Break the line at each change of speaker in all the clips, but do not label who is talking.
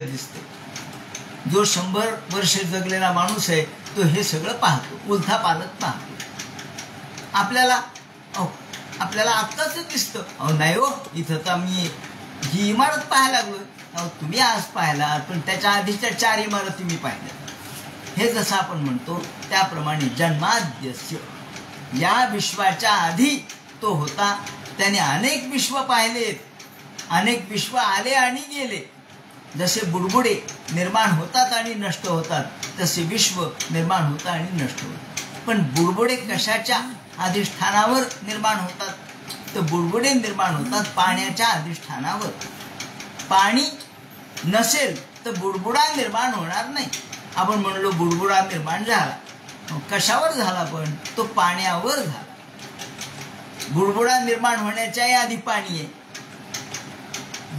दिसते. जो 100 वर्ष जगलेला माणूस आहे तो हे सगळं पाहतो, उलथा पालट पाहतो. आपल्याला आत्ताच दिसतं. नाही हो, इथं तर मी ही इमारत पाहायला लागलोय. तुम्ही आज पाहिला, पण त्याच्या आधीच्या 4 इमारती मी पाहिल्या. हे जसं आपण म्हणतो त्याप्रमाणे जन्माद्यस्य, या विश्वाच्या आधी तो होता. त्याने अनेक विश्व पाहिलेत, अनेक विश्व आले आणि गेले. जसे बुडबुडे निर्माण होतात आणि नष्ट होतात, तसे विश्व निर्माण होतात आणि नष्ट होतात. पण बुडबुडे कशाच्या अधिष्ठानावर निर्माण होतात? तर बुडबुडे निर्माण होतात पाण्याच्या अधिष्ठानावर. पाणी नसेल तर बुडबुडा निर्माण होणार नाही. आपण म्हणलो बुडबुडा निर्माण झाला, कशावर झाला? पण तो पाण्यावर झाला. बुडबुडा निर्माण होण्याच्याही आधी पाणी आहे,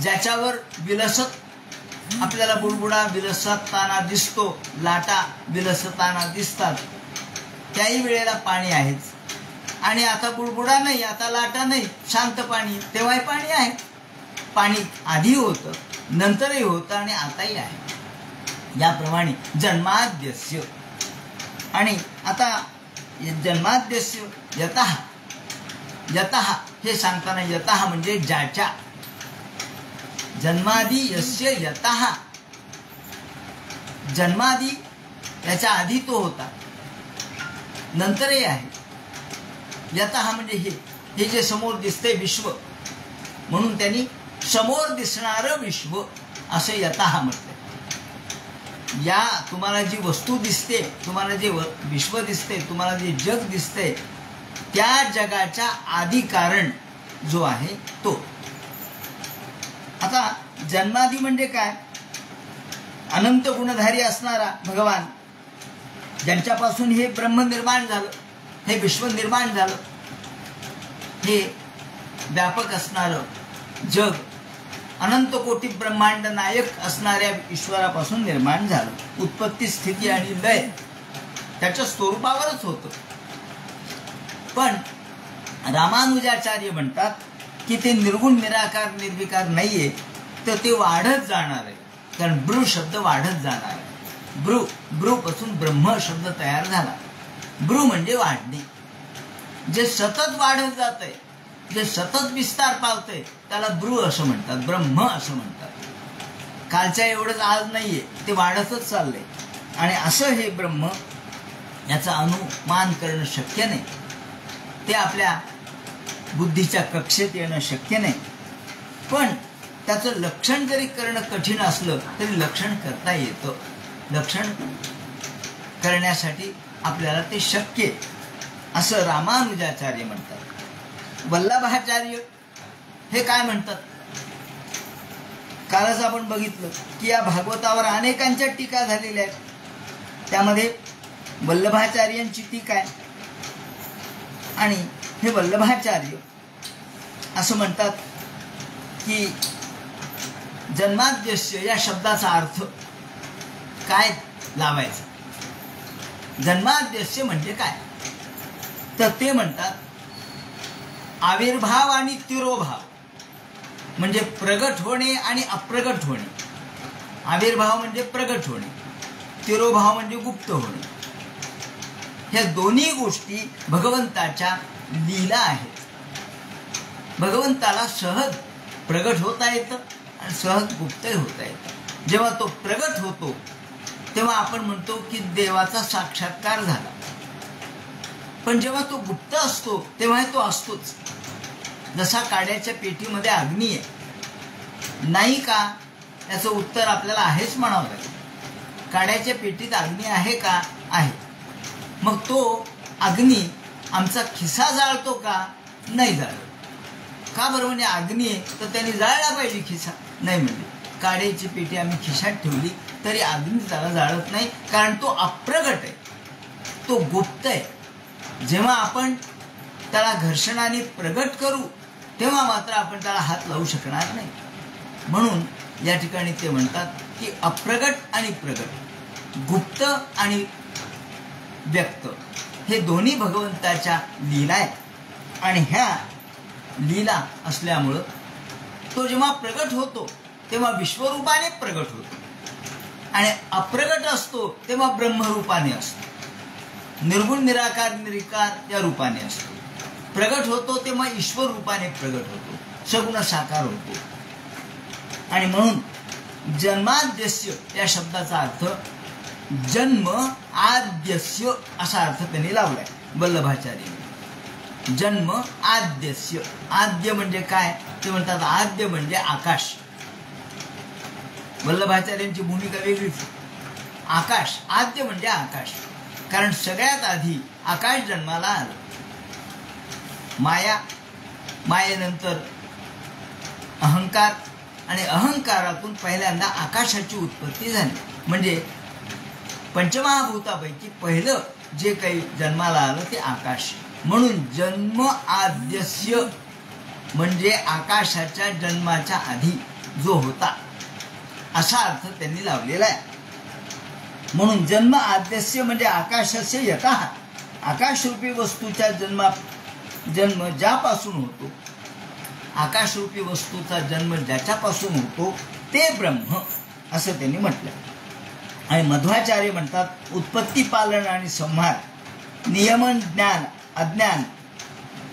ज्याच्यावर विलसत आपल्याला बुडबुडा विलसताना दिसतो, लाटा विलसताना दिसतात. त्याही वेळेला पाणी आहेच. आणि आता बुडबुडा नाही, आता लाटा नाही, शांत पाणी, तेव्हाही पाणी आहे. पाणी आधी होतं, नंतरही होतं आणि आताही आहे. याप्रमाणे जन्माद्यस्य. आणि आता जन्माद्यस्य यतः, यतः हे सांगताना यतः म्हणजे ज्याच्या, जन्मादी यस्य यतः, जन्मादी याच्या आधी तो होता, नंतरही आहे. यतः म्हणजे हे जे समोर दिसते विश्व, म्हणून त्यांनी समोर दिसणारं विश्व असं यतः म्हटलंय. या तुम्हाला जी वस्तू दिसते, तुम्हाला जे विश्व दिसते, तुम्हाला जे जग दिसते, त्या जगाच्या आदी कारण जो आहे तो. आता जन्मादी म्हणजे काय? अनंत गुणधारी असणारा भगवान, ज्यांच्यापासून हे ब्रह्म निर्माण झालं, हे विश्व निर्माण झालं, हे व्यापक असणारं जग अनंत कोटी ब्रह्मांड नायक असणाऱ्या ईश्वरापासून निर्माण झालं. उत्पत्ती, स्थिती आणि लय त्याच्या स्वरूपावरच होतं. पण रामानुजाचार्य म्हणतात की ते निर्गुण, निराकार, निर्विकार नाहीये, तर ते वाढत जाणार आहे. कारण ब्रू शब्द वाढत जाणार आहे. ब्रू पासून ब्रह्म शब्द तयार झाला. ब्रू म्हणजे वाढणे. जे सतत वाढत जात आहे, जे सतत विस्तार पावतंय, त्याला ब्रू असं म्हणतात, ब्रह्म असं म्हणतात. कालच्या एवढंच आज नाहीये, ते वाढतच चाललंय. आणि असं हे ब्रह्म, याचा अनुमान करणं शक्य नाही. ते आपल्या बुद्धीच्या कक्षेत येणं शक्य नाही. पण त्याचं लक्षण जरी करणं कठीण असलं तरी लक्षण करता येतं. लक्षण करण्यासाठी आपल्याला ते शक्य आहे, असं रामानुजाचार्य म्हणतात. वल्लभाचार्य हे काय म्हणतात? कालच आपण बघितलं की या भागवतावर अनेकांच्या टीका झालेल्या आहेत. त्यामध्ये वल्लभाचार्यांची टीका आहे. आणि हे वल्लभाचार्य असं म्हणतात की जन्माद्यस्य या शब्दाचा अर्थ काय लावायचा? जन्माद्यस्य म्हणजे काय? तर ते म्हणतात आविर्भाव आणि तिरोभाव, म्हणजे प्रगट होणे आणि अप्रगट होणे. आविर्भाव म्हणजे प्रगट होणे, तिरोभाव म्हणजे गुप्त होणे. ह्या दोन्ही गोष्टी भगवंताच्या लीला आहेत. भगवंताला सहज प्रगट होता येतं आणि सहज गुप्तही होता येतं. जेव्हा तो प्रगट होतो तेव्हा आपण म्हणतो की देवाचा साक्षात्कार झाला. पण जेव्हा तो गुप्त असतो तेव्हा तो असतोच. जसा काड्याच्या पेटीमध्ये अग्नी आहे, नाही का? याचं उत्तर आपल्याला आहेच म्हणावं लागेल. काड्याच्या पेटीत अग्नी आहे का? आहे. मग तो अग्नी आमचा खिसा जाळतो का? नाही जाळत. का बरं? म्हणजे अग्नी आहे तर त्यांनी जाळला पाहिजे खिसा? नाही. म्हणजे काड्याची पेटी आम्ही खिशात ठेवली तरी अग्नी त्याला जाळत नाही, कारण तो अप्रगट आहे, तो गुप्त आहे. जेव्हा आपण त्याला घर्षणाने प्रगट करू तेव्हा मात्र आपण त्याला हात लावू शकणार नाही. म्हणून या ठिकाणी ते म्हणतात की अप्रगट आणि प्रगट, गुप्त आणि व्यक्त हे दोन्ही भगवंताच्या लीला आहेत. आणि ह्या लीला असल्यामुळं तो जेव्हा प्रगट होतो तेव्हा विश्वरूपाने प्रगट होतो. आणि अप्रगट असतो तेव्हा ब्रह्मरूपाने असतो. निर्गुण निराकार निर्विकार या रूपाने असतो. प्रगट होतो तेव्हा ईश्वर रूपाने प्रगट होतो, सगुण साकार होतो. आणि म्हणून जन्माद्यस्य या शब्दाचा अर्थ जन्म आद्यस्य असा अर्थ त्यांनी लावलाय वल्लभाचार्य. जन्म आद्यस्य, आद्य म्हणजे काय ते म्हणतात, आद्य म्हणजे आकाश. वल्लभाचार्यांची भूमिका वेगळीच. आकाश, आद्य म्हणजे आकाश, कारण सगळ्यात आधी आकाश जन्माला आलं. माया, मायेनंतर अहंकार, आणि अहंकारातून पहिल्यांदा आकाशाची उत्पत्ती झाली. म्हणजे पंचमहाभूतापैकी पहिलं जे काही जन्माला आलं ते आकाश. म्हणून जन्म आद्यस्य म्हणजे आकाशाच्या जन्माच्या आधी जो होता असा अर्थ त्यांनी लावलेला आहे. म्हणून जन्म आद्यस्य म्हणजे आकाशस्य यतः, आकाशरूपी वस्तूच्या जन्म ज्यापासून होतो, आकाशरूपी वस्तूचा जन्म ज्याच्यापासून होतो ते ब्रह्म असं त्यांनी म्हटलं. आणि मध्वाचार्य म्हणतात उत्पत्ती, पालन आणि संहार, नियमन, ज्ञान, अज्ञान,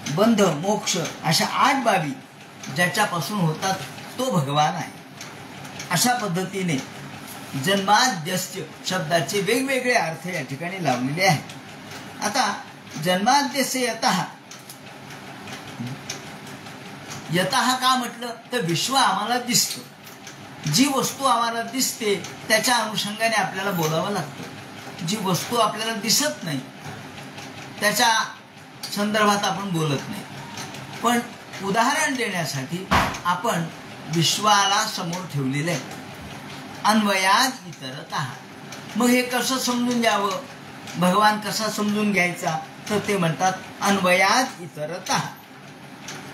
बंध, मोक्ष अशा 8 बाबी ज्याच्यापासून होतात तो भगवान आहे. अशा पद्धतीने जन्माद्यस्य शब्दाचे वेगवेगळे अर्थ या ठिकाणी लावलेले आहेत. आता जन्माद्यस्य यतः, यतः का म्हटलं तर विश्व आम्हाला दिसतं. जी वस्तू आम्हाला दिसते त्याच्या अनुषंगाने आपल्याला बोलावं लागतं. जी वस्तू आपल्याला दिसत नाही त्याच्या संदर्भात आपण बोलत नाही. पण उदाहरण देण्यासाठी आपण विश्वाला समोर ठेवलेलं आहे. अन्वयात इतरतः. मग हे कसं समजून घ्यावं, भगवान कसा समजून घ्यायचा, तर ते म्हणतात अन्वयात इतरतः.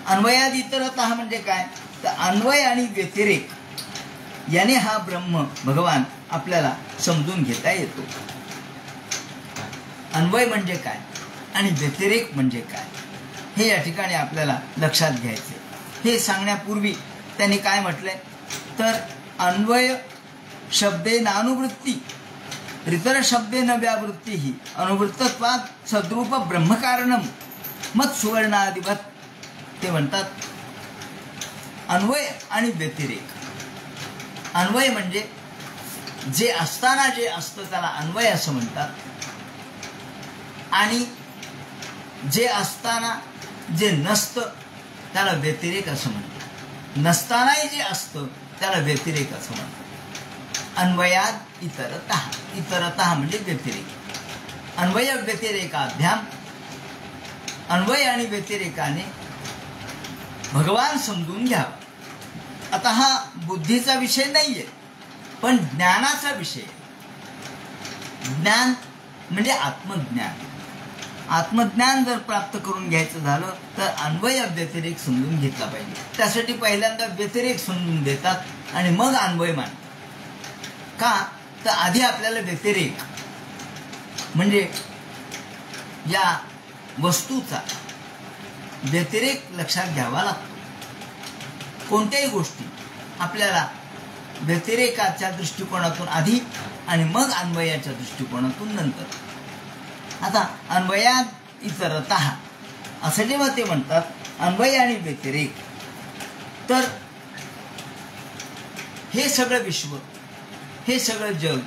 अन्वयात इतरतः म्हणजे काय, तर अन्वय आणि व्यतिरेक याने हा ब्रह्म भगवान आपल्याला समजून घेता येतो. अन्वय म्हणजे काय आणि व्यतिरेक म्हणजे काय हे या ठिकाणी आपल्याला लक्षात घ्यायचे. हे सांगण्यापूर्वी त्यांनी काय म्हटलंय तर अन्वय शब्देन अनुवृत्ती, इतर शब्देन व्यावृत्ती ही अनुवृत्तत्वात सद्रूप ब्रह्मकारणम मत सुवर्णादिवत. ते म्हणतात अन्वय आणि व्यतिरेक. अन्वय म्हणजे जे असताना जे असतं त्याला अन्वय असं म्हणतात, आणि जे असताना जे नसतं त्याला व्यतिरेक असं म्हणतात. नसतानाही जे असतं त्याला व्यतिरेक असं म्हणतात. अन्वयात इतरतः, इतरतः म्हणजे व्यतिरेक. अन्वय व्यतिरेकाभ्याम, अन्वय आणि व्यतिरेकाने भगवान समजून घ्यावा. आता हा बुद्धीचा विषय नाहीये पण ज्ञानाचा विषय. ज्ञान म्हणजे आत्मज्ञान. आत्मज्ञान जर प्राप्त करून घ्यायचं झालं तर अन्वय व्यतिरेक समजून घेतला पाहिजे. त्यासाठी पहिल्यांदा व्यतिरेक समजून देतात आणि मग अन्वय मानतात. का तर आधी आपल्याला व्यतिरेक म्हणजे या वस्तूचा व्यतिरेक लक्षात घ्यावा लागतो. कोणत्याही गोष्टी आपल्याला व्यतिरेकाच्या दृष्टिकोनातून आधी आणि मग अन्वयाच्या दृष्टिकोनातून नंतर. आता अन्वयात इतरतः असं जेव्हा ते म्हणतात अन्वय आणि व्यतिरेक, तर हे सगळं विश्व, हे सगळं जग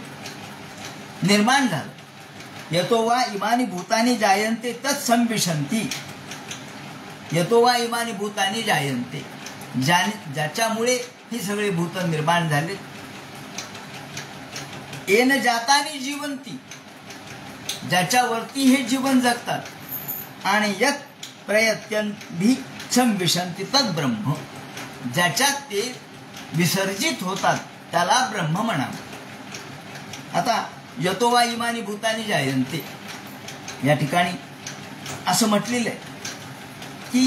निर्माण झालं. यतो वा इमानी भूतानी जायन्ते तत्संविशन्ति. यतो वा इमानी भूतानी जायन्ते, ज्याच्यामुळे ही सगळे भूत निर्माण झाले. येन जातानी जीवंती, ज्याच्यावरती हे जीवन जगतात. आणि यत प्रयत्यंती संविशन्ति तद ब्रह्म, ज्याच्यात ते विसर्जित होतात त्याला ब्रह्म म्हणावं. आता यतो वा इमानी भूतानी जायन्ते या ठिकाणी असं म्हटलेलं आहे की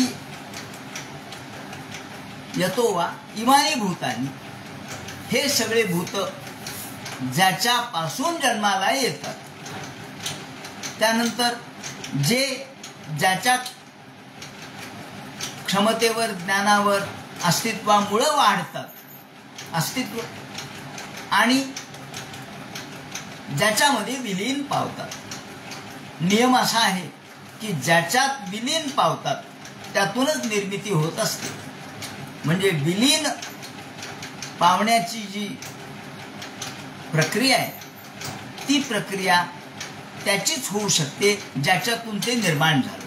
यतो वा इमानी भूतानी, हे सगळे भूत ज्याच्यापासून जन्माला येतात, त्यानंतर जे ज्याच्या क्षमतेवर, ज्ञानावर, अस्तित्वामुळं वाढतात, अस्तित्व आणि ज्याच्यामध्ये विलीन पावतात. नियम असा आहे की ज्याच्यात विलीन पावतात त्यातूनच निर्मिती होत असते. म्हणजे विलीन पावण्याची जी प्रक्रिया आहे ती प्रक्रिया त्याचीच होऊ शकते ज्याच्यातून ते निर्माण झालं.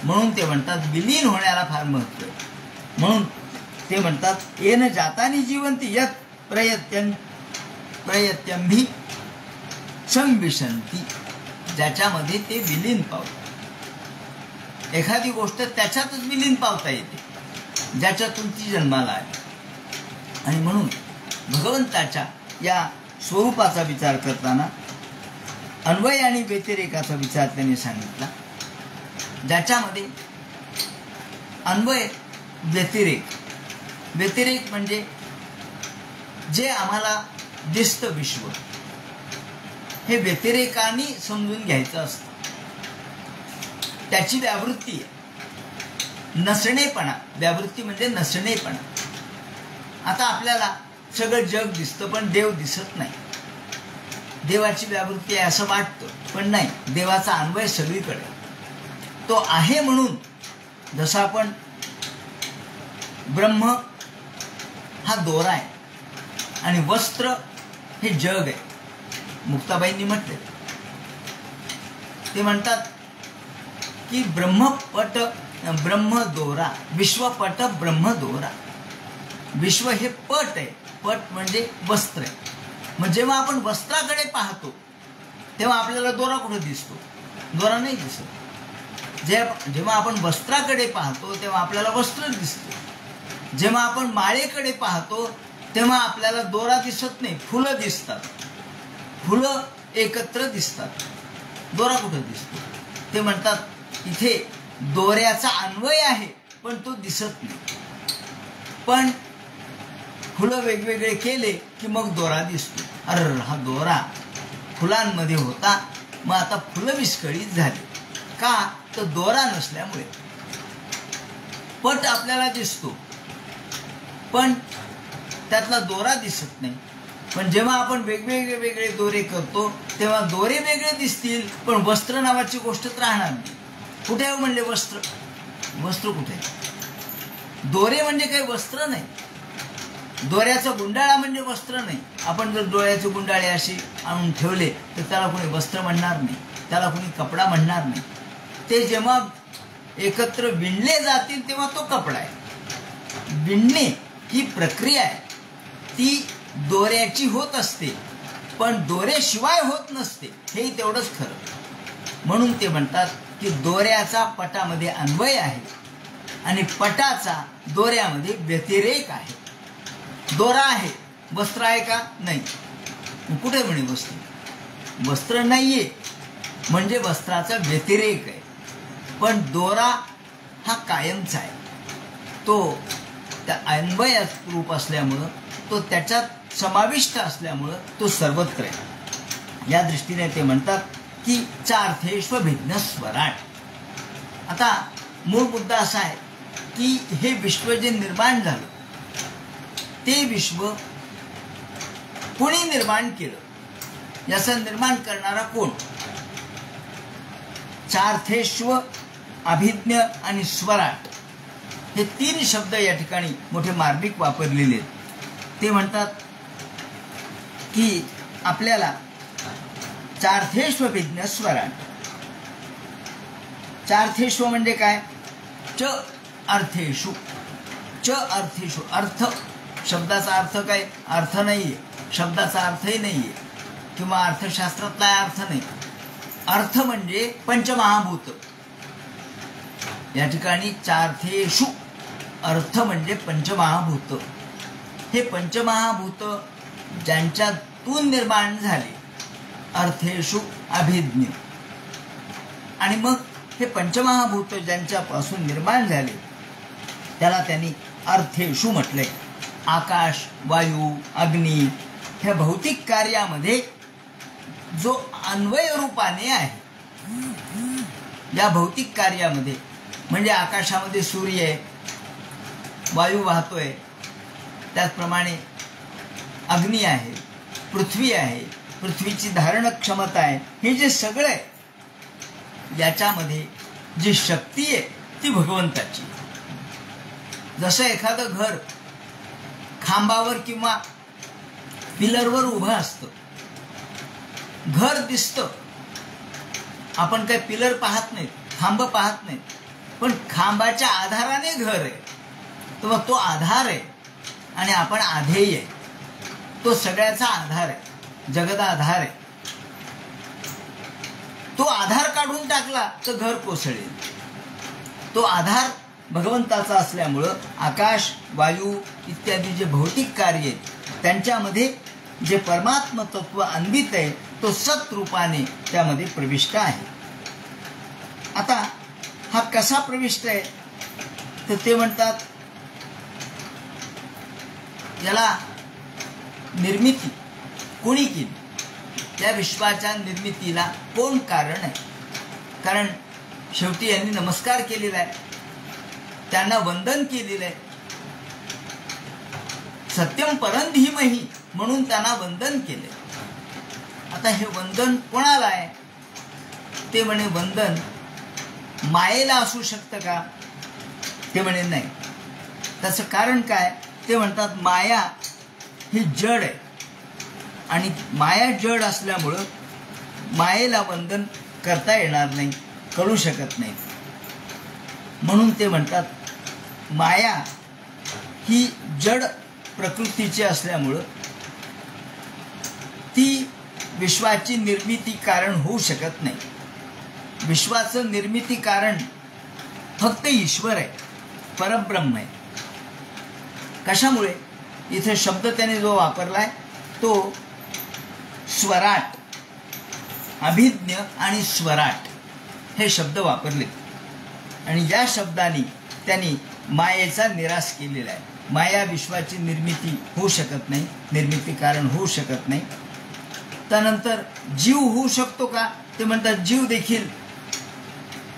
म्हणून ते म्हणतात विलीन होण्याला फार महत्त्व आहे. म्हणून ते म्हणतात येन जातानी जीवंती यत प्रयत्यंभी संविशंती, ज्याच्यामध्ये ते विलीन पावतात. एखादी गोष्ट त्याच्यातच विलीन पावता येते ज्याच्यातून ती जन्माला आली. आणि म्हणून भगवंताच्या या स्वरूपाचा विचार करताना अन्वय आणि व्यतिरेकाचा विचार त्यांनी सांगितला. ज्याच्यामध्ये अन्वय व्यतिरेक म्हणजे जे आम्हाला दिसतं विश्व हे व्यतिरेकाने समजून घ्यायचं असतं. त्याची व्यावृत्ती आहे, नसणेपणा. व्यावृत्ती म्हणजे नसणेपणा. आता आपल्याला सगळं जग दिसतं पण देव दिसत नाही. देवाची व्यावृत्ती आहे असं वाटतं पण नाही. देवाचा अन्वय सगळीकडे तो आहे. म्हणून जसं आपण ब्रह्म हा दोरा आहे आणि वस्त्र हे जग आहे. मुक्ताबाईंनी म्हटले, ते म्हणतात की ब्रह्मपट ब्रह्मदोरा, विश्वपट ब्रह्मदोरा. विश्व हे पट आहे. पट म्हणजे वस्त्र आहे. मग जेव्हा आपण वस्त्राकडे पाहतो तेव्हा आपल्याला दोरा कुठे दिसतो? दोरा नाही दिसत. जेव्हा आपण वस्त्राकडे पाहतो तेव्हा आपल्याला वस्त्र दिसतं. जेव्हा आपण माळेकडे पाहतो तेव्हा आपल्याला दोरा दिसत नाही, फुलं दिसतात. फुलं एकत्र दिसतात, दोरा कुठे दिसतो? ते म्हणतात इथे दोऱ्याचा अन्वय आहे पण तो दिसत नाही. पण फुलं वेगवेगळे केले की मग दोरा दिसतो. अरे हा दोरा फुलांमध्ये होता, मग आता फुलं विस्कळीत झाली. का? तर दोरा नसल्यामुळे. पट आपल्याला दिसतो पण त्यातला दोरा दिसत नाही. पण जेव्हा आपण वेगळे दोरे करतो तेव्हा दोरे वेगळे दिसतील पण वस्त्र नावाची गोष्ट तर राहणार नाही. कुठे म्हणले वस्त्र? वस्त्र कुठे? दोरे म्हणजे काही वस्त्र नाही. दोऱ्याचा गुंडाळा म्हणजे वस्त्र नाही. आपण जर डोळ्याचे गुंडाळे असे आणून ठेवले तर त्याला कोणी वस्त्र म्हणणार नाही, त्याला कोणी कपडा म्हणणार नाही. ते जेव्हा एकत्र विणले जातील तेव्हा तो कपडा आहे. विणणे ही प्रक्रिया आहे, ती दोऱ्याची होत असते पण दोऱ्याशिवाय होत नसते. हेही तेवढंच खरं. म्हणून ते म्हणतात की दोऱ्याचा पटामध्ये अन्वय आहे आणि पटाचा दोऱ्यामध्ये व्यतिरेक आहे. दोरा आहे, वस्त्र आहे का? नाही. कुठे म्हणे वस्त्र? वस्त्र नाहीये म्हणजे वस्त्राचा व्यतिरेक आहे. पण दोरा हा कायमचा आहे. तो त्या अन्वयात रूप असल्यामुळं, तो त्याच्यात समाविष्ट असल्यामुळं तो सर्वत्र आहे. या दृष्टीने ते म्हणतात की चार्थेष्वभिज्ञ स्वराट. आता मूळ मुद्दा असा आहे की हे विश्व जे निर्माण झालं ते विश्व कोणी निर्माण केलं? याचं निर्माण करणारा कोण? चार्थेष्व, अभिज्ञ आणि स्वराट हे तीन शब्द या ठिकाणी मोठे मार्मिक वापरलेले आहेत. ते म्हणतात की आपल्याला चार्थेष्वभिज्ञ स्वराट. चार्थेष्व म्हणजे काय? च अर्थेषु. च अर्थेषु. अर्थ शब्दाचा अर्थ काय? अर्थ नाहीये. शब्दाचा अर्थही नाहीये किंवा अर्थशास्त्रातला अर्थ नाही. अर्थ म्हणजे पंचमहाभूत. या ठिकाणी चार्थेषु अर्थ म्हणजे पंचमहाभूत. हे पंचमहाभूत ज्यांच्यातून निर्माण झाले, अर्थेषु अभिज्ञ. आणि मग हे पंचमहाभूत ज्यांच्यापासून निर्माण झाले त्याला त्यांनी अर्थेषु म्हटलंय. आकाश, वायू, अग्नी ह्या भौतिक कार्यामध्ये जो अन्वय रूपाने आहे, या भौतिक कार्यामध्ये म्हणजे आकाशामध्ये सूर्य आहे, वायू वाहतोय, त्याचप्रमाणे अग्नी आहे, पृथ्वी आहे, पृथ्वीची धारण क्षमता आहे, हे जे सगळं आहे याच्यामध्ये जी शक्ती आहे ती भगवंताची. जसं एखादं घर खांबावर किंवा पिलरवर उभं असतं, घर दिसतं, आपण काही पिलर पाहत नाहीत, खांब पाहत नाहीत, पण खांबाच्या आधाराने घर आहे. तेव्हा तो आधार आहे आणि आपण आधेय आहे. तो सगळ्याचा आधार आहे, जगदाधार आहे. तो आधार काढून टाकला तर घर कोसळेल. तो आधार भगवंताचा असल्यामुळं आकाश, वायू इत्यादी जे भौतिक कार्य आहेत त्यांच्यामध्ये जे परमात्म तत्व अन्वित आहे तो सत्रूपाने त्यामध्ये प्रविष्ट आहे. आता हा कसा प्रविष्ट आहे तर ते म्हणतात याला निर्मिती कोणी केली, त्या विश्वाच्या निर्मितीला कोण कारण आहे. कारण शेवटी यांनी नमस्कार केलेला आहे, त्यांना वंदन केलेलं आहे. सत्यम परम धीमहि म्हणून त्यांना वंदन केले. आता हे वंदन कोणाला आहे ते म्हणे वंदन मायेला असू शकतं का ते म्हणे नाही. त्याचं कारण काय ते म्हणतात माया ही जड आहे आणि माया जड असल्यामुळं मायेला वंदन करता येणार नाही, करू शकत नाही. म्हणून ते म्हणतात माया ही जड प्रकृतीची असल्यामुळं ती विश्वाची निर्मिती कारण होऊ शकत नाही. विश्वाचं निर्मिती कारण फक्त ईश्वर आहे, परब्रह्म आहे. कशामुळे इथे शब्द त्याने जो वापरलाय तो स्वराट, अभिज्ञ आणि स्वराट हे शब्द वापरले आणि या शब्दाने त्यांनी मायेचा निराश केलेला आहे. माया विश्वाची निर्मिती होऊ शकत नाही, निर्मिती कारण होऊ शकत नाही. त्यानंतर जीव होऊ शकतो का ते म्हणतात जीव देखील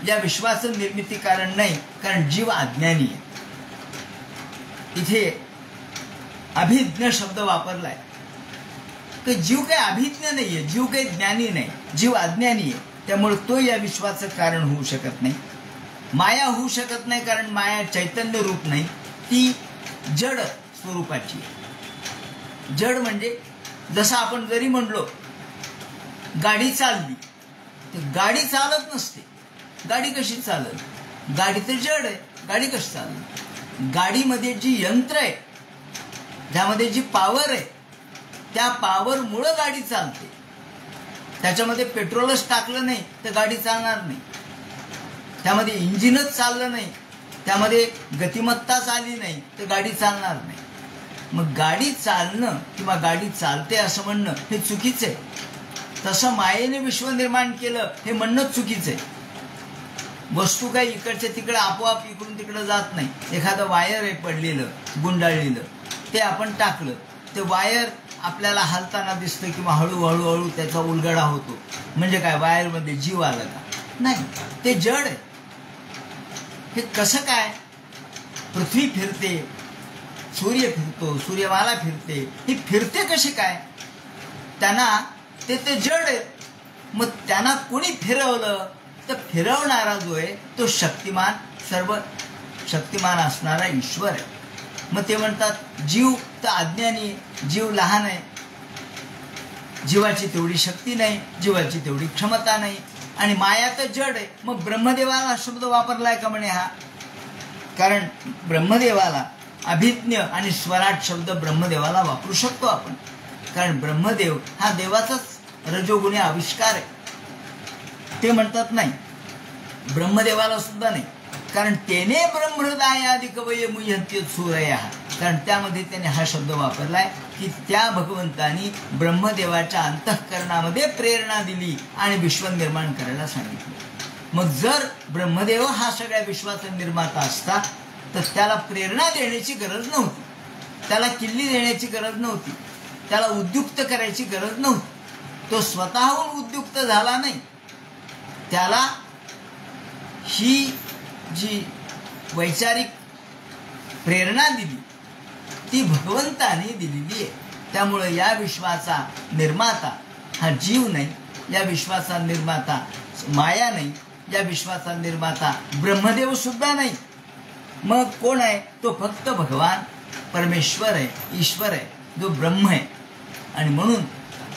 या विश्वाचं निर्मिती कारण नाही, कारण जीव अज्ञानी आहे. इथे अभिज्ञ शब्द वापरलाय तर जीव काही अभिज्ञ नाहीये, जीव काही ज्ञानी नाही, जीव अज्ञानी आहे. त्यामुळे तो या विश्वाचं कारण होऊ शकत नाही. माया होऊ शकत नाही कारण माया चैतन्य रूप नाही, ती जड स्वरूपाची आहे. जड म्हणजे जसं आपण जरी म्हणलो गाडी चालली तर गाडी चालत नसते. गाडी कशी चालत, गाडी तर जड आहे, गाडी कशी चालत. गाडीमध्ये जी यंत्र आहे ज्यामध्ये जी पॉवर आहे त्या पॉवरमुळं गाडी चालते. त्याच्यामध्ये पेट्रोलच टाकलं नाही तर गाडी चालणार नाही, त्यामध्ये इंजिनच चाललं नाही, त्यामध्ये गतिमत्ताच आली नाही तर गाडी चालणार नाही. मग गाडी चालणं किंवा गाडी चालते असं म्हणणं हे चुकीचं आहे. तसं मायेने विश्व निर्माण केलं हे म्हणणंच चुकीचं आहे. वस्तू काही इकडच्या तिकडे आपोआप इकडून तिकडे जात नाही. एखादं वायर आहे पडलेलं, गुंडाळलेलं, ते आपण टाकलं, ते वायर आपल्याला हलताना दिसतं किंवा हळूहळू हळू त्याचा उलगडा होतो. म्हणजे काय वायरमध्ये जीव आला का? नाही, ते जड आहे. हे कसं काय? पृथ्वी फिरते, सूर्य फिरतो, सूर्यमाला फिरते, ही फिरते कशी काय? त्यांना ते जड आहे. मग त्यांना कोणी फिरवलं तर फिरवणारा जो आहे तो शक्तिमान, सर्व शक्तिमान असणारा ईश्वर आहे. मग ते म्हणतात जीव तर अज्ञानी, जीव लहान आहे, जीवाची तेवढी शक्ती नाही, जीवाची तेवढी क्षमता नाही आणि माया तर जड आहे. मग ब्रह्मदेवाला शब्द वापरलाय का म्हणे हा? कारण ब्रह्मदेवाला अभिज्ञ आणि स्वराट शब्द ब्रह्मदेवाला वापरू शकतो आपण, कारण ब्रह्मदेव हा देवाचाच रजोगुणी आविष्कार आहे. ते म्हणतात नाही, ब्रह्मदेवाला सुद्धा नाही, कारण तेने ब्रह्महृदयादि कवये मुह्यन्ति सूरया, कारण त्यामध्ये त्याने हा शब्द वापरलाय की त्या भगवंतानी ब्रह्मदेवाच्या अंतःकरणामध्ये प्रेरणा दिली आणि विश्व निर्माण करायला सांगितलं. मग जर ब्रह्मदेव हा सगळ्या विश्वाचा निर्माता असता तर त्याला प्रेरणा देण्याची गरज नव्हती, त्याला किल्ली देण्याची गरज नव्हती, त्याला उद्युक्त करायची गरज नव्हती. तो स्वतःहून उद्युक्त झाला नाही, त्याला ही जी वैचारिक प्रेरणा दिली ती भगवंताने दिलेली आहे. त्यामुळे या विश्वाचा निर्माता हा जीव नाही या विश्वाचा निर्माता, माया नाही या विश्वाचा निर्माता, ब्रह्मदेव सुद्धा नाही. मग कोण आहे? तो फक्त भगवान परमेश्वर आहे, ईश्वर आहे, जो ब्रह्म आहे. आणि म्हणून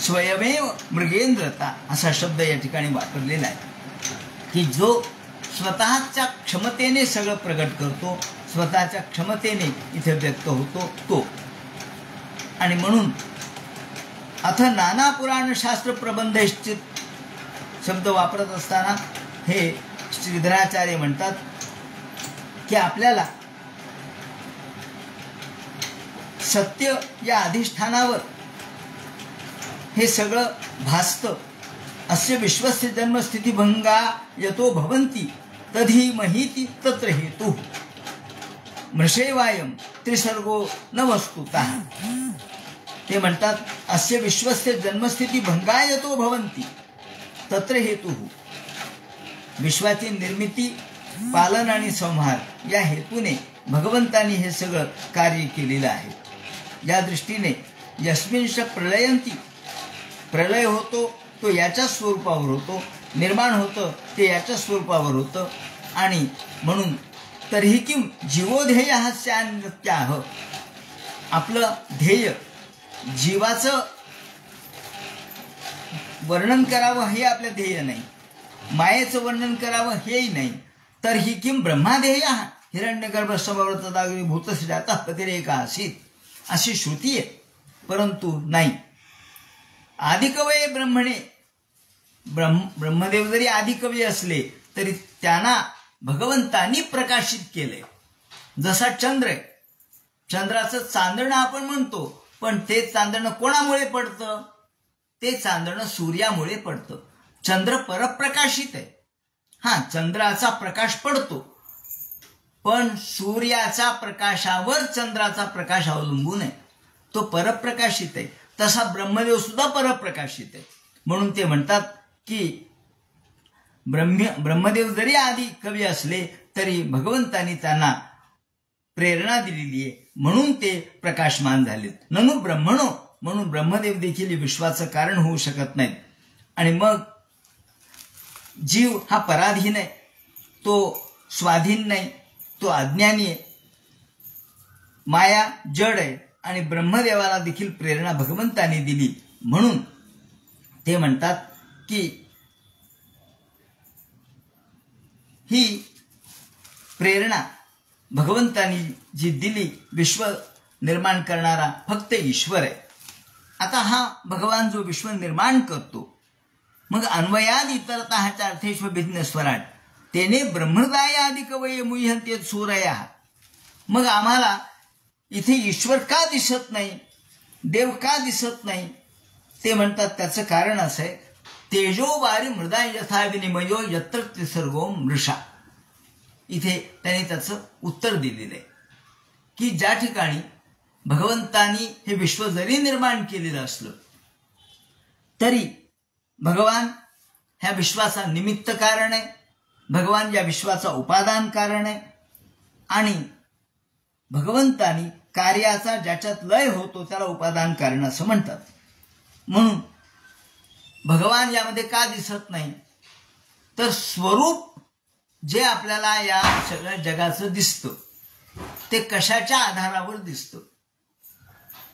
स्वयमेव मृगेंद्रता असा शब्द या ठिकाणी वापरलेला आहे की जो स्वतःच्या क्षमतेने सगळं प्रगट करतो, स्वतःच्या क्षमतेने इथे व्यक्त होतो तो. आणि म्हणून अथ नाना पुराण शास्त्र प्रबंधश्चित शब्द वापरत असताना हे श्रीधराचार्य म्हणतात की आपल्याला सत्य या अधिष्ठानावर हे सगळं भासतं. अस्य विश्वस्य जन्मस्थिती भंगा यतो भवन्ति तधी महिती तत्र हेतु मृषेवायम त्रिसर्गो न वस्तुतः. ते म्हणतात अस्य विश्वस्य जन्मस्थिती भंगा यतो भवन्ति तत्र हेतु. विश्वाची निर्मिती, पालन आणि संहार या हेतूने भगवंतांनी हे सगळं कार्य केलेलं आहे. या दृष्टीने यस्मिंश प्रलयंती, प्रलय होतो तो याच्या स्वरूपावर होतो, निर्माण होतं ते याच्या स्वरूपावर होतं. आणि म्हणून तरीही किम जीवोध्येय स्यान्त्याह, आपलं ध्येय जीवाचं वर्णन करावं हे आपलं ध्येय नाही, मायेचं वर्णन करावं हेही नाही. तर ही किम ब्रह्माध्येय हिरण्यगर्भ समवर्तदाग्नी भूतश्रेता पतिरेका आसीत अशी श्रुती आहे. परंतु नाही, आदिकवये ब्रह्मणे, ब्रह्मदेव जरी आदिकवी असले तरी त्यांना भगवंतांनी प्रकाशित केले. जसा चंद्र आहे, चंद्राचं चांदणं आपण म्हणतो, पण ते चांदणं कोणामुळे पडतं? ते चांदणं सूर्यामुळे पडतं. चंद्र परप्रकाशित आहे. हा, चंद्राचा प्रकाश पडतो, पण सूर्याच्या प्रकाशावर चंद्राचा प्रकाश अवलंबून आहे, तो परप्रकाशित आहे. तसा ब्रह्मदेव सुद्धा परप्रकाशित आहे. म्हणून ते म्हणतात की ब्रह्मदेव जरी आधी कवी असले तरी भगवंतांनी त्यांना प्रेरणा दिलेली आहे, म्हणून ते प्रकाशमान झालेत. ननु ब्रह्मणो, म्हणून ब्रह्मदेव देखील विश्वाचं कारण होऊ शकत नाहीत. आणि मग जीव हा पराधीन आहे, तो स्वाधीन नाही, तो अज्ञानी आहे. माया जड आहे आणि ब्रह्मदेवाला देखील प्रेरणा भगवंतांनी दिली. म्हणून ते म्हणतात की ही प्रेरणा भगवंतांनी जी दिली, विश्व निर्माण करणारा फक्त ईश्वर आहे. आता हा भगवान जो विश्व निर्माण करतो, मग अन्वयाद इतरतःच्या अर्थेश्व भिन्न स्वराट तेने ब्रह्मदाय आदि कवये मुह्यंते सूरया. मग आम्हाला इथे ईश्वर का दिसत नाही, देव का दिसत नाही? ते म्हणतात त्याचं कारण असं आहे, तेजो वारी मृदा यथा विनिमयो यत्र त्रिसर्गो मृषा. इथे त्यांनी त्याचं उत्तर दिलेलं आहे की ज्या ठिकाणी भगवंतांनी हे विश्व जरी निर्माण केलेलं असलं तरी भगवान ह्या विश्वाचा निमित्त कारण आहे, भगवान या विश्वाचा उपादान कारण आहे. आणि भगवंतांनी कार्याचा ज्याच्यात लय होतो त्याला उपादान कारण असं म्हणतात. म्हणून भगवान यामध्ये का दिसत नाही? तर स्वरूप जे आपल्याला या सगळ्या जगाचं दिसतं ते कशाच्या आधारावर दिसतं?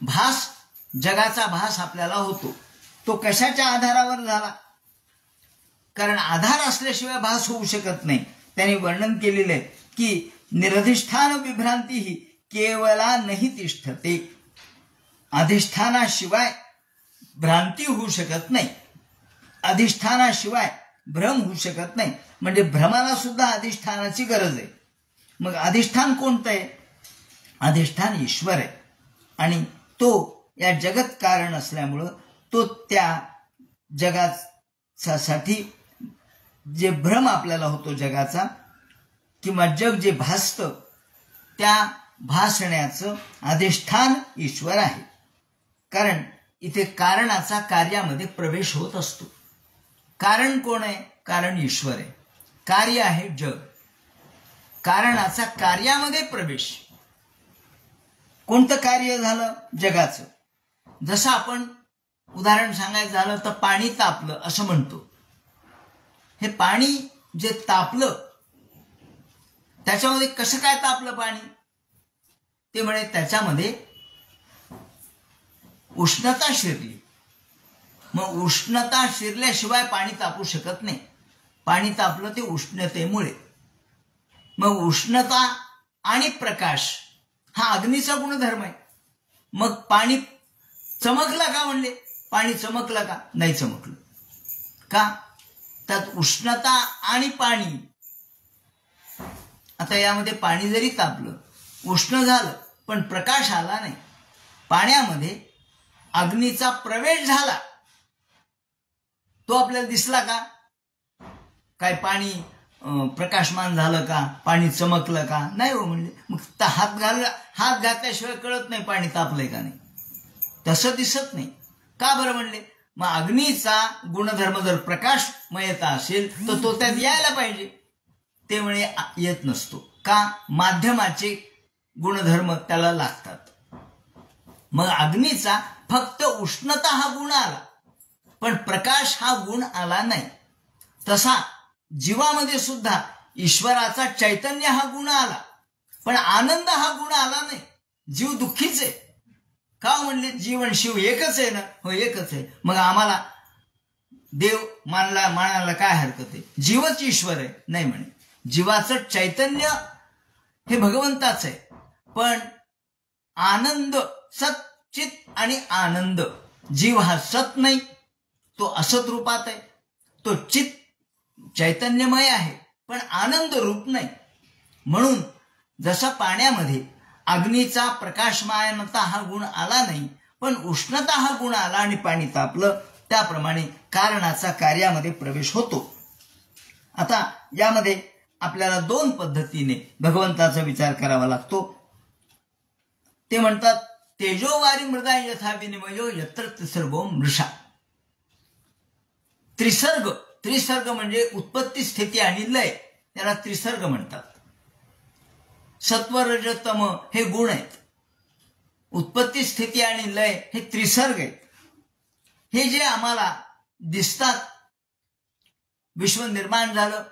भास, जगाचा भास आपल्याला होतो, तो कशाच्या आधारावर झाला? कारण आधार असल्याशिवाय भास होऊ शकत नाही. त्यांनी वर्णन केलेलं आहे की निरधिष्ठान विभ्रांती ही केवला नाही तिष्ठते. अधिष्ठानाशिवाय भ्रांती होऊ शकत नाही, अधिष्ठानाशिवाय भ्रम होऊ शकत नाही. म्हणजे भ्रमाला सुद्धा अधिष्ठानाची गरज आहे. मग अधिष्ठान कोणतं आहे? अधिष्ठान ईश्वर आहे. आणि तो या जगत कारण असल्यामुळं तो त्या जगासाठी जे भ्रम आपल्याला होतो जगाचा किंवा जग जे भासतं त्या भासण्याचं अधिष्ठान ईश्वर आहे. कारण इथे कारणाचा कार्यामध्ये प्रवेश होत असतो. कारण कोण आहे? कारण ईश्वर आहे. कार्य आहे जग. कारणाचा कार्यामध्ये प्रवेश. कोणतं कार्य झालं? जगाचं. जसं आपण उदाहरण सांगायचं झालं तर पाणी तापलं असं म्हणतो. हे पाणी जे तापलं त्याच्यामध्ये कसं काय तापलं पाणी? ते म्हणे त्याच्यामध्ये उष्णता शिरली. मग उष्णता शिरल्याशिवाय पाणी तापू शकत नाही. पाणी तापलं ते उष्णतेमुळे. मग उष्णता आणि प्रकाश हा अग्नीचा गुणधर्म आहे. मग पाणी चमकलं का म्हणले? पाणी चमकलं का? नाही चमकलं. का? त्यात उष्णता आणि पाणी. आता यामध्ये पाणी जरी तापलं, उष्ण झालं, पण प्रकाश आला नाही. पाण्यामध्ये अग्नीचा प्रवेश झाला, तो आपल्याला दिसला का? काय पाणी प्रकाशमान झालं का? पाणी चमकलं का? नाही हो म्हणले. मग हात घातल्याशिवाय कळत नाही पाणी तापलंय का नाही. तसं दिसत नाही. का बरं म्हणले? मग अग्नीचा गुणधर्म जर प्रकाशमयता असेल तर तो त्यात यायला पाहिजे. ते म्हणे येत नसतो. का? माध्यमाचे गुणधर्म त्याला लागतात. मग अग्नीचा फक्त उष्णता हा गुण आला, पण प्रकाश हा गुण आला नाही. तसा जीवामध्ये सुद्धा ईश्वराचा चैतन्य हा गुण आला, पण आनंद हा गुण आला नाही. जीव दुःखीच आहे. का म्हणले? जीवन शिव एकच आहे ना. हो, एकच आहे. मग आम्हाला देव मानायला काय हरकत आहे? जीवच ईश्वर आहे नाही म्हणे. जीवाचं चैतन्य हे भगवंताच आहे, पण आनंद सत चित आणि आनंद. जीव हा सत नाही, तो असत रूपात आहे. तो चित चैतन्यमय आहे, पण आनंद रूप नाही. म्हणून जसा पाण्यामध्ये अग्नीचा प्रकाशमानता हा गुण आला नाही, पण उष्णता हा गुण आला आणि पाणी तापलं, त्याप्रमाणे कारणाचा कार्यामध्ये प्रवेश होतो. आता यामध्ये आपल्याला दोन पद्धतीने भगवंताचा विचार करावा लागतो. ते म्हणतात तेजोवारी मृदा यथा विनिमयो यत्र त्रिसर्गो मृषा. त्रिसर्ग म्हणजे उत्पत्ती, स्थिती आणि लय, त्याला त्रिसर्ग म्हणतात. सत्व रज तम हे गुण आहेत. उत्पत्ती, स्थिती आणि लय हे त्रिसर्ग आहेत. हे जे आम्हाला दिसतात, विश्व निर्माण झालं,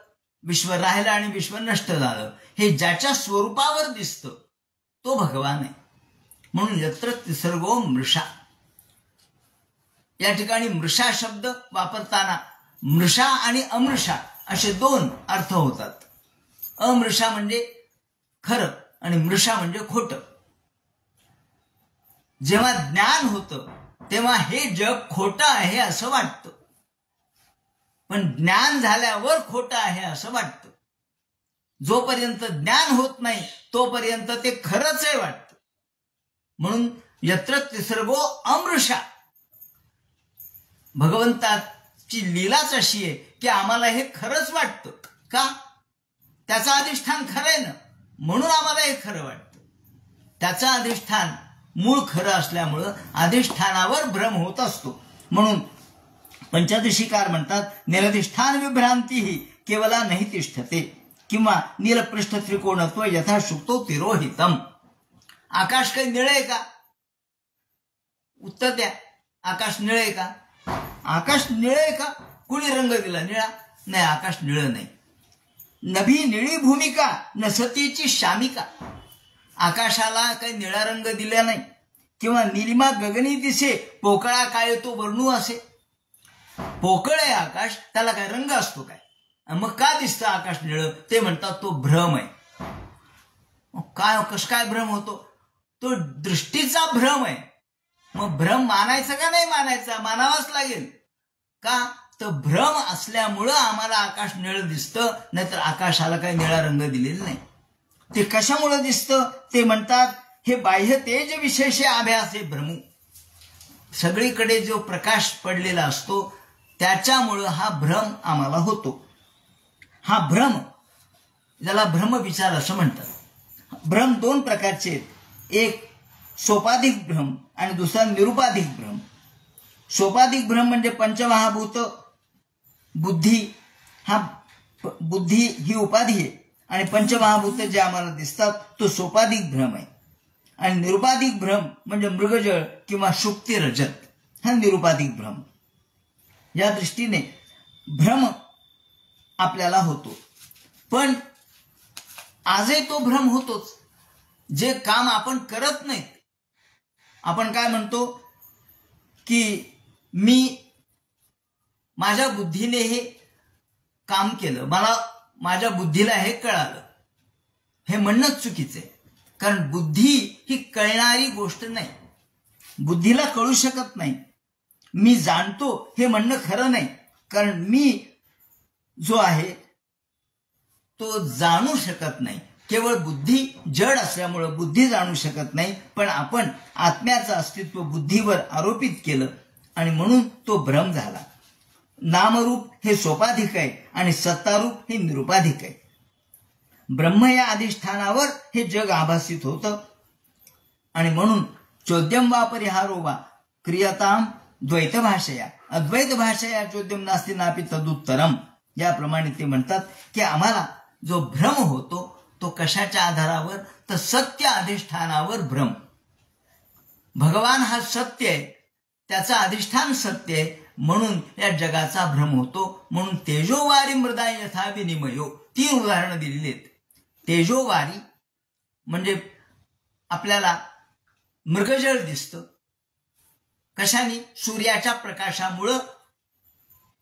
विश्व राहिलं आणि विश्व नष्ट झालं, हे ज्याच्या स्वरूपावर दिसतं तो भगवान आहे. म्हणून यत्र त्रिसर्गो मृषा. या ठिकाणी मृषा शब्द वापरताना मृषा आणि अमृषा असे दोन अर्थ होतात. अमृषा म्हणजे खरं आणि मृषा म्हणजे खोटं. जेव्हा ज्ञान होतं तेव्हा हे जग खोटं आहे असं वाटतं, पण ज्ञान झाल्यावर खोटं आहे असं वाटतं. जोपर्यंत ज्ञान होत नाही तोपर्यंत ते खरंच आहे वाटतं. म्हणून यत्र त्रिसर्गो अमृषा. भगवंताची लीलाच अशी आहे की आम्हाला हे खरंच वाटतं. का? त्याचं अधिष्ठान खरं आहे ना, म्हणून आम्हाला हे खरं वाटतं. त्याचं अधिष्ठान मूळ खरं असल्यामुळं अधिष्ठानावर भ्रम होत असतो. म्हणून पंचदशीकार म्हणतात निरधिष्ठान विभ्रांती ही केवला नाही तिष्ठते किंवा नीलपृष्ठ त्रिकोणत्व यथाशुक्तो तिरोहितम. आकाश काही निळे आहे का? उत्तर द्या. आकाश निळे आहे का? आकाश निळे आहे का? कुणी रंग दिला निळा? नाही, आकाश निळं नाही. नभी निळी भूमिका नसतीची शामिका. आकाशाला काही निळा रंग दिला नाही. किंवा निलिमा गगनी दिसे पोकळा काय तो वर्णू असे. पोकळ आहे आकाश, त्याला काय रंग असतो काय? मग का दिसतं आकाश निळं? ते म्हणतात तो भ्रम आहे. काय कसं काय भ्रम होतो? तो दृष्टीचा भ्रम आहे. मग भ्रम मानायचा का नाही मानायचा? मानावाच लागेल. का? तर भ्रम असल्यामुळं आम्हाला आकाश निळं दिसतं, नाहीतर आकाशाला काही निळा रंग दिलेला नाही. ते कशामुळं दिसतं? ते म्हणतात हे बाह्य तेज विशेष आभासे भ्रमू. सगळीकडे जो प्रकाश पडलेला असतो त्याच्यामुळं हा भ्रम आम्हाला होतो. हा भ्रम, ज्याला भ्रमविचार असं म्हणतात. भ्रम दोन प्रकारचे आहेत. एक सोपाधिक भ्रम आणि दुसरा निरुपाधिक भ्रम. सोपाधिक भ्रम म्हणजे पंचमहाभूत बुद्धी ही उपाधी आहे आणि पंचमहाभूत जे आम्हाला दिसतात तो सोपाधिक भ्रम आहे. आणि निरुपाधिक भ्रम म्हणजे मृगजळ किंवा शुक्ती रजत. हा निरुपाधिक भ्रम. या दृष्टीने भ्रम आपल्याला होतो. पण आजही तो भ्रम होतोच. जे काम आपण करत नाहीत, आपण काय म्हणतो की मी माझ्या बुद्धीने हे काम केलं, मला माझ्या बुद्धीला हे कळालं. हे म्हणणंच चुकीचं आहे. कारण बुद्धी ही कळणारी गोष्ट नाही, बुद्धीला कळू शकत नाही. मी जाणतो हे म्हणणं खरं नाही, कारण मी जो आहे तो जाणू शकत नाही. केवळ बुद्धी जड असल्यामुळं बुद्धी जाणू शकत नाही. पण आपण आत्म्याचं अस्तित्व बुद्धीवर आरोपित केलं आणि म्हणून तो भ्रम झाला. नामरूप हे सोपाधिक आहे आणि सत्तारूप हे निरुपाधिक आहे. ब्रह्म या अधिष्ठानावर हे जग आभासित होतं आणि म्हणून चोद्यम वा परिहारो वा क्रियताम द्वैत भाषया अद्वैत भाषया चोद्यम नास्ति नापि तदुत्तरम. याप्रमाणे ते म्हणतात की आम्हाला जो भ्रम होतो तो कशाच्या आधारावर, तर सत्य अधिष्ठानावर भ्रम. भगवान हा सत्य आहे, त्याचं अधिष्ठान सत्य आहे, म्हणून या जगाचा भ्रम होतो. म्हणून तेजोवारी मृदा यथा विनिमयो 3 उदाहरणं दिलेली आहेत. तेजोवारी म्हणजे आपल्याला मृगजळ दिसतं. कशाने? सूर्याच्या प्रकाशामुळं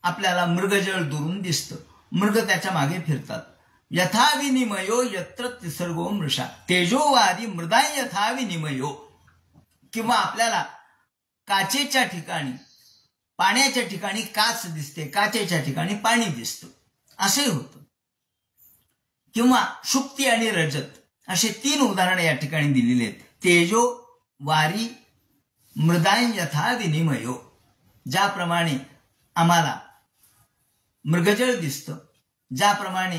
आपल्याला मृगजळ दुरून दिसतं. मृग त्याच्या मागे फिरतात. यथा विनिमयो यत्र तिसर्गो मृषा तेजोवारी मृदा यथा विनिमयो. किंवा आपल्याला काचेच्या ठिकाणी, पाण्याच्या ठिकाणी काच दिसते, काचेच्या ठिकाणी पाणी दिसतं, असंही होतं. किंवा शुक्ती आणि रजत असे 3 उदाहरणे या ठिकाणी दिलेली आहेत. तेजो वारी मृदा यथा विनिमयो. ज्याप्रमाणे आम्हाला मृगजळ दिसतं, ज्याप्रमाणे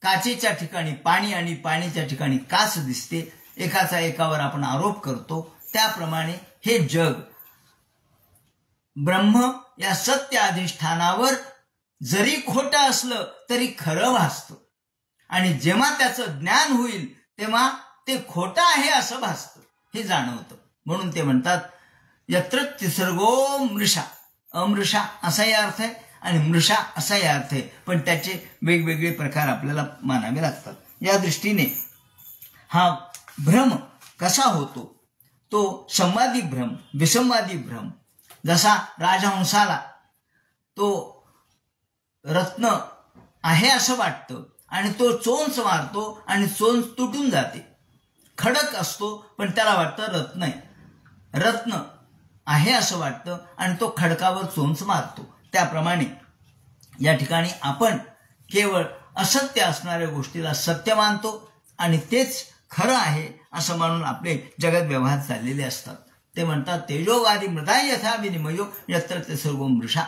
काचेच्या ठिकाणी पाणी आणि पाण्याच्या ठिकाणी काच दिसते, एकाचा एकावर आपण आरोप करतो, त्याप्रमाणे हे जग ब्रह्म या सत्य अधिष्ठानावर जरी खोटं असलं तरी खरं भासतं. आणि जेव्हा त्याचं ज्ञान होईल तेव्हा ते खोटं आहे असं भासतं, हे जाणवतं. म्हणून ते म्हणतात यत्र तिसर्गो मृषा. अमृषा असाही अर्थ आहे आणि मृषा असाही अर्थ आहे, पण त्याचे वेगवेगळे प्रकार आपल्याला मानावे लागतात. या दृष्टीने हा भ्रम कसा होतो, तो संवादी भ्रम, विसंवादी भ्रम. जसा राजहंसाला तो रत्न आहे असं वाटतं आणि तो चोंच मारतो आणि चोंच तुटून जाते. खडक असतो पण त्याला वाटतं रत्न आहे, रत्न आहे असं वाटतं आणि तो खडकावर चोंच मारतो. त्याप्रमाणे या ठिकाणी आपण केवळ असत्य असणाऱ्या गोष्टीला सत्य मानतो आणि तेच खरं आहे असं मानून आपले जगत व्यवहार चाललेले असतात. ते म्हणतात तेजोवारी मृदा यथा विनिमयो यत्र तिसर्गो मृषा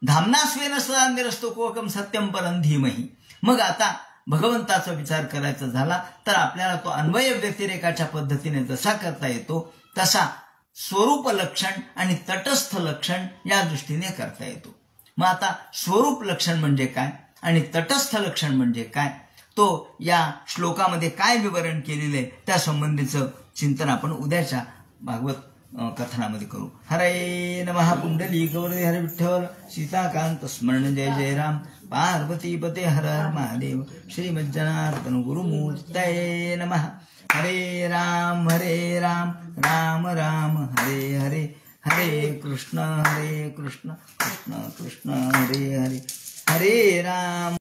धामना स्वेन सदा निरस्तो कोकम सत्यम परं धीमहि. मग आता भगवंताचा विचार करायचा झाला तर आपल्याला तो अन्वय व्यतिरेकाच्या पद्धतीने जसा करता येतो तसा स्वरूप लक्षण आणि तटस्थ लक्षण या दृष्टीने करता येतो. मग आता स्वरूप लक्षण म्हणजे काय आणि तटस्थ लक्षण म्हणजे काय, तो या श्लोकामध्ये काय विवरण केलेले त्या संबंधीचं चिंतन आपण उद्याच्या भागवत कथनामध्ये करू. हरे नमः. पुंडली गौरी हरे विठ्ठल सीताकांत स्मरण. जय जय राम. पार्वतीपते हर हर महादेव. श्रीमज्जनार्दन गुरुमूर्तये नमः. हरे राम राम राम हरे हरे, हरे कृष्ण कृष्ण कृष्ण हरे हरे, हरे राम.